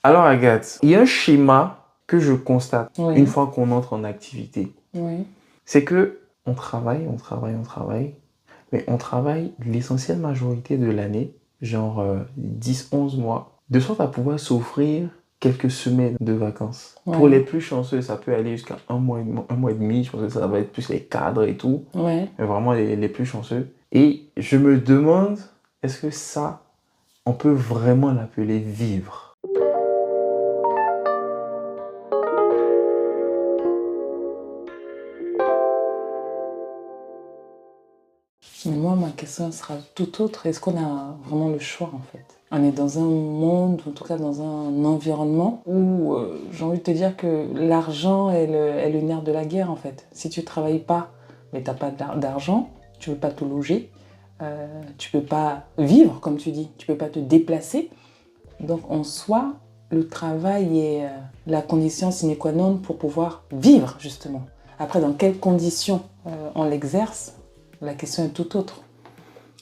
Alors, Agathe, il y a un schéma que je constate Oui. une fois qu'on entre en activité. Oui. C'est que on travaille, mais on travaille l'essentielle majorité de l'année, genre 10-11 mois, de sorte à pouvoir s'offrir quelques semaines de vacances. Ouais. Pour les plus chanceux, ça peut aller jusqu'à un mois et demi. Je pense que ça va être plus les cadres et tout, Ouais. mais vraiment les plus chanceux. Et je me demande, est-ce que ça, on peut vraiment l'appeler vivre? Mais moi, ma question sera tout autre. Est-ce qu'on a vraiment le choix, en fait? On est dans un monde, en tout cas dans un environnement où j'ai envie de te dire que l'argent est le nerf de la guerre, en fait. Si tu ne travailles pas, mais tu n'as pas d'argent, tu ne peux pas te loger, tu ne peux pas vivre, comme tu dis, tu ne peux pas te déplacer. Donc, en soi, le travail est la condition sine qua non pour pouvoir vivre, justement. Après, dans quelles conditions on l'exerce, la question est tout autre.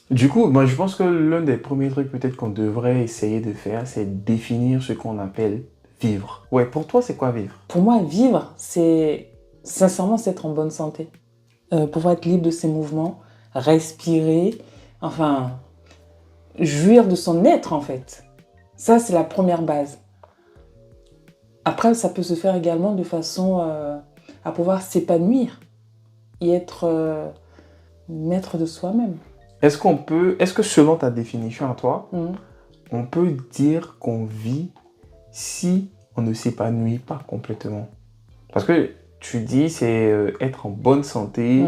Du coup, moi, je pense que l'un des premiers trucs peut-être qu'on devrait essayer de faire, c'est définir ce qu'on appelle vivre. Ouais, pour toi, c'est quoi vivre? Pour moi, vivre, c'est sincèrement, c'est être en bonne santé. Pouvoir être libre de ses mouvements, respirer, enfin, jouir de son être, en fait. Ça, c'est la première base. Après, ça peut se faire également de façon à pouvoir s'épanouir et être maître de soi-même. Est-ce que selon ta définition à toi, Mhm. on peut dire qu'on vit si on ne s'épanouit pas complètement? Parce que tu dis c'est être en bonne santé,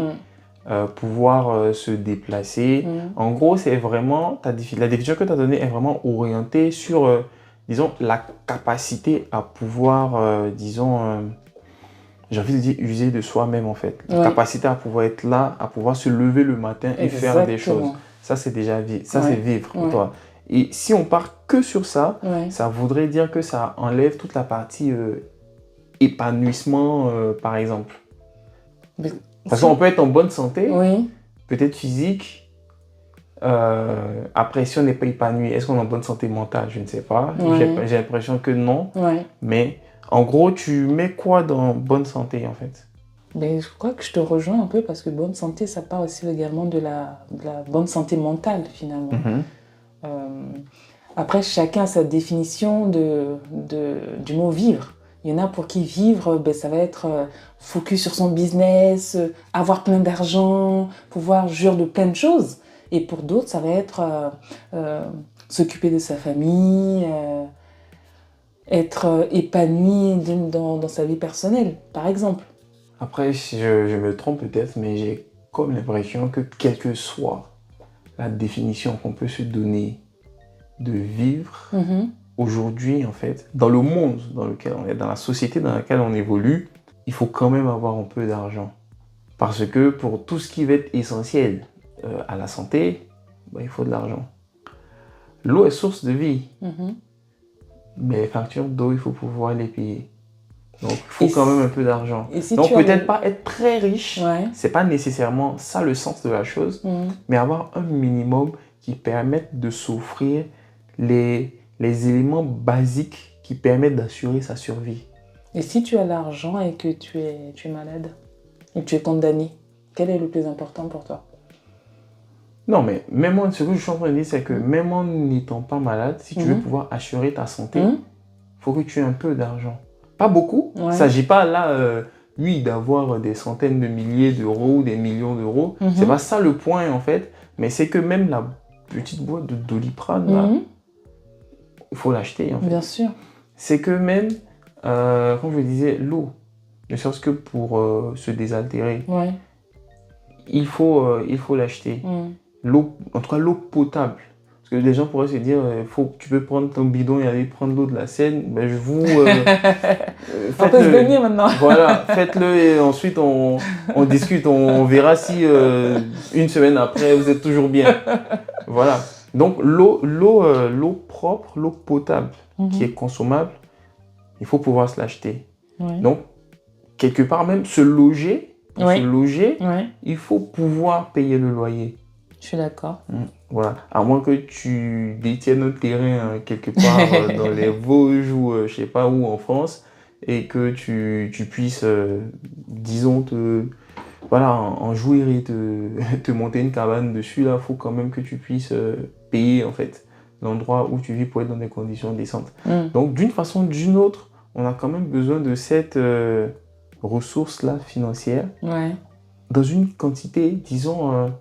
pouvoir se déplacer. En gros, c'est vraiment, la définition que tu as donnée est vraiment orientée sur, disons, la capacité à pouvoir, j'ai envie de dire user de soi-même en fait. La Oui. capacité à pouvoir être là, à pouvoir se lever le matin et faire des choses. Exactement. Ça, c'est déjà vivre. Ça, Ouais. c'est vivre pour Ouais. toi. Et si on part que sur ça, Ouais. ça voudrait dire que ça enlève toute la partie épanouissement, par exemple. Mais Parce si- qu'on peut être en bonne santé, Oui. peut-être physique. Après, si on n'est pas épanoui, est-ce qu'on est en bonne santé mentale? Je ne sais pas. Ouais. J'ai l'impression que non. Ouais. Mais en gros, tu mets quoi dans bonne santé en fait? Mais je crois que je te rejoins un peu parce que bonne santé, ça part aussi également de la bonne santé mentale finalement. Après, chacun a sa définition du mot vivre. Il y en a pour qui vivre, ben, ça va être focus sur son business, avoir plein d'argent, pouvoir jouir de plein de choses. Et pour d'autres, ça va être s'occuper de sa famille, être épanoui dans sa vie personnelle, par exemple. Après, je me trompe peut-être, mais j'ai comme l'impression que quelle que soit la définition qu'on peut se donner de vivre, aujourd'hui, en fait, dans le monde dans lequel on est, dans la société dans laquelle on évolue, il faut quand même avoir un peu d'argent. Parce que pour tout ce qui va être essentiel à la santé, ben, il faut de l'argent. L'eau est source de vie, mais les factures d'eau, il faut pouvoir les payer. Donc, il faut quand même un peu d'argent. Si donc, peut-être pas être très riche, ouais. C'est pas nécessairement ça le sens de la chose, mais avoir un minimum qui permette de s'offrir les éléments basiques qui permettent d'assurer sa survie. Et si tu as l'argent et que tu es malade, et que tu es condamné, quel est le plus important pour toi? Non, mais même moi, ce que je suis en train de dire, c'est que même en n'étant pas malade, si tu veux pouvoir assurer ta santé, il faut que tu aies un peu d'argent. Pas beaucoup. Il ne s'agit pas là, oui, d'avoir des centaines de milliers d'euros, des millions d'euros. C'est pas ça le point en fait. Mais c'est que même la petite boîte de Doliprane, là, il faut l'acheter en fait. Bien sûr. C'est que même, comme je disais, l'eau, ne serait-ce que pour se désaltérer, il faut l'acheter. L'eau, en tout cas l'eau potable. Parce que les gens pourraient se dire, tu peux prendre ton bidon et aller prendre l'eau de la Seine. Ben, je vous... on peut se baigner maintenant. Voilà, faites-le et ensuite on discute. On verra si une semaine après, vous êtes toujours bien. Voilà. Donc l'eau propre, l'eau potable, qui est consommable, il faut pouvoir se l'acheter. Donc, quelque part même, se loger, il faut pouvoir payer le loyer. Je suis d'accord. Voilà. À moins que tu détiennes un terrain quelque part dans les Vosges ou je sais pas où en France et que tu puisses, disons, voilà, en jouir et te monter une cabane dessus, là, il faut quand même que tu puisses payer en fait l'endroit où tu vis pour être dans des conditions décentes. Donc d'une façon ou d'une autre, on a quand même besoin de cette ressource-là financière dans une quantité, disons,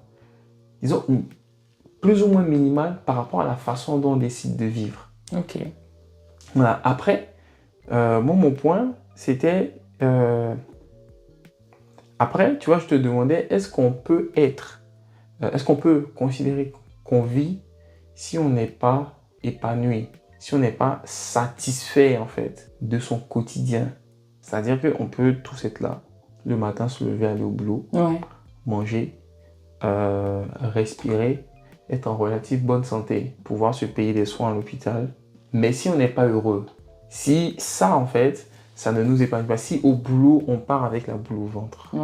plus ou moins minimale par rapport à la façon dont on décide de vivre. Ok. Voilà. Après, moi, mon point, c'était... après, tu vois, je te demandais, est-ce qu'on peut considérer qu'on vit si on n'est pas épanoui, si on n'est pas satisfait, en fait, de son quotidien? C'est-à-dire qu'on peut tous être là, le matin, se lever, aller au boulot, manger, respirer, être en relative bonne santé, pouvoir se payer des soins à l'hôpital. Mais si on n'est pas heureux, si ça, en fait, ça ne nous épanouit pas, si au boulot, on part avec la boule au ventre,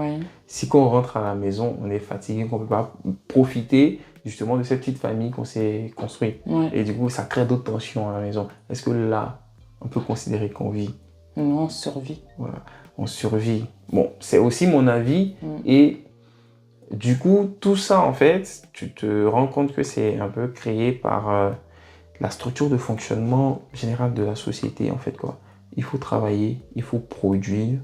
si quand on rentre à la maison, on est fatigué, qu'on ne peut pas profiter justement de cette petite famille qu'on s'est construite. Et du coup, ça crée d'autres tensions à la maison. Est-ce que là, on peut considérer qu'on vit? Non, on survit. Voilà, on survit. Bon, c'est aussi mon avis. Et du coup, tout ça, en fait, tu te rends compte que c'est un peu créé par la structure de fonctionnement général de la société, en fait, quoi. Il faut travailler, il faut produire.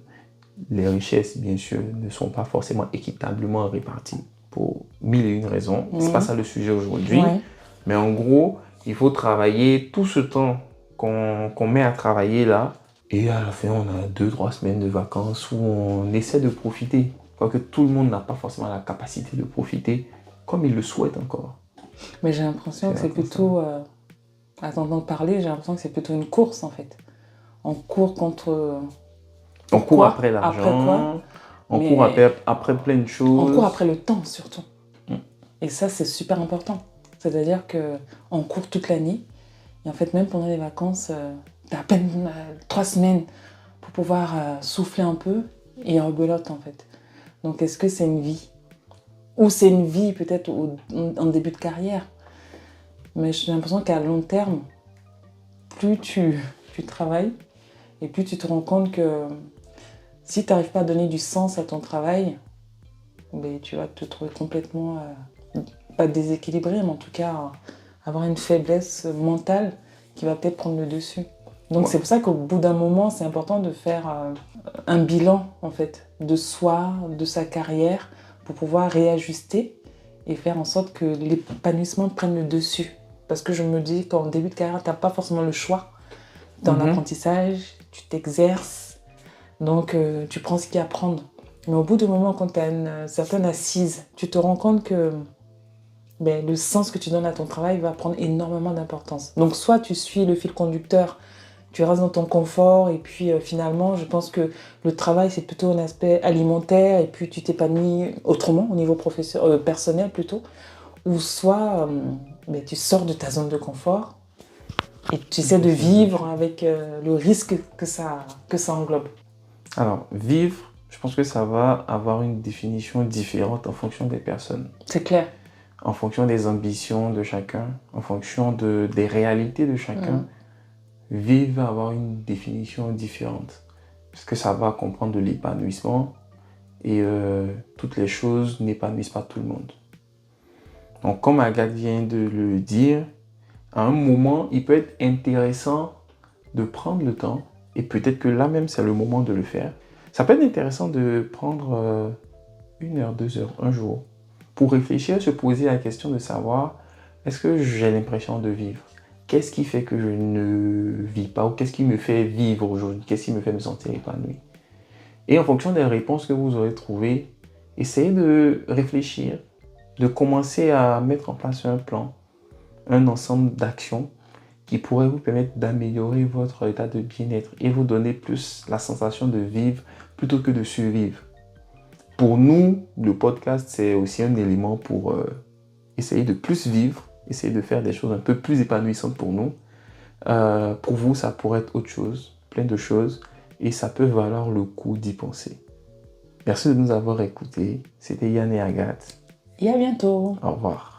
Les richesses, bien sûr, ne sont pas forcément équitablement réparties pour mille et une raisons. C'est pas ça le sujet aujourd'hui. Mais en gros, il faut travailler tout ce temps qu'on met à travailler là. Et à la fin, on a 2-3 semaines de vacances où on essaie de profiter. Quoique tout le monde n'a pas forcément la capacité de profiter comme il le souhaite encore. Mais j'ai l'impression que c'est plutôt... à t'entendre parler, j'ai l'impression que c'est plutôt une course en fait. On court contre... On court après l'argent, on court après plein de choses. On court après le temps surtout. Et ça, c'est super important. C'est-à-dire qu'on court toute l'année. Et en fait, même pendant les vacances, t'as à peine 3 semaines pour pouvoir souffler un peu et rebelote en fait. Donc, est-ce que c'est une vie? Ou c'est une vie peut-être en début de carrière? Mais j'ai l'impression qu'à long terme, plus tu travailles et plus tu te rends compte que si tu n'arrives pas à donner du sens à ton travail, ben, tu vas te trouver complètement, pas déséquilibré, mais en tout cas avoir une faiblesse mentale qui va peut-être prendre le dessus. Donc c'est pour ça qu'au bout d'un moment, c'est important de faire un bilan en fait, de soi, de sa carrière, pour pouvoir réajuster et faire en sorte que l'épanouissement prenne le dessus. Parce que je me dis qu'en début de carrière, tu n'as pas forcément le choix. Dans l'apprentissage, tu t'exerces, donc tu prends ce qu'il y a à prendre. Mais au bout d'un moment, quand tu as une certaine assise, tu te rends compte que le sens que tu donnes à ton travail va prendre énormément d'importance. Donc soit tu suis le fil conducteur, tu restes dans ton confort et puis finalement, je pense que le travail, c'est plutôt un aspect alimentaire et puis tu t'épanouis autrement, au niveau personnel plutôt. Ou soit tu sors de ta zone de confort et tu essaies de vivre avec le risque que ça englobe. Alors, vivre, je pense que ça va avoir une définition différente en fonction des personnes. C'est clair. En fonction des ambitions de chacun, en fonction des réalités de chacun, vivre va avoir une définition différente. Parce que ça va comprendre de l'épanouissement et toutes les choses n'épanouissent pas tout le monde. Donc, comme Agathe vient de le dire, à un moment, il peut être intéressant de prendre le temps, et peut-être que là même, c'est le moment de le faire. Ça peut être intéressant de prendre 1 heure, 2 heures, un jour, pour réfléchir, se poser la question de savoir, est-ce que j'ai l'impression de vivre? Qu'est-ce qui fait que je ne vis pas? Ou qu'est-ce qui me fait vivre aujourd'hui? Qu'est-ce qui me fait me sentir épanoui? Et en fonction des réponses que vous aurez trouvées, essayez de réfléchir, de commencer à mettre en place un plan, un ensemble d'actions qui pourraient vous permettre d'améliorer votre état de bien-être et vous donner plus la sensation de vivre plutôt que de survivre. Pour nous, le podcast, c'est aussi un élément pour essayer de plus vivre, essayer de faire des choses un peu plus épanouissantes pour nous. Pour vous, ça pourrait être autre chose, plein de choses, et ça peut valoir le coup d'y penser. Merci de nous avoir écoutés. C'était Yann et Agathe. Et à bientôt. Au revoir.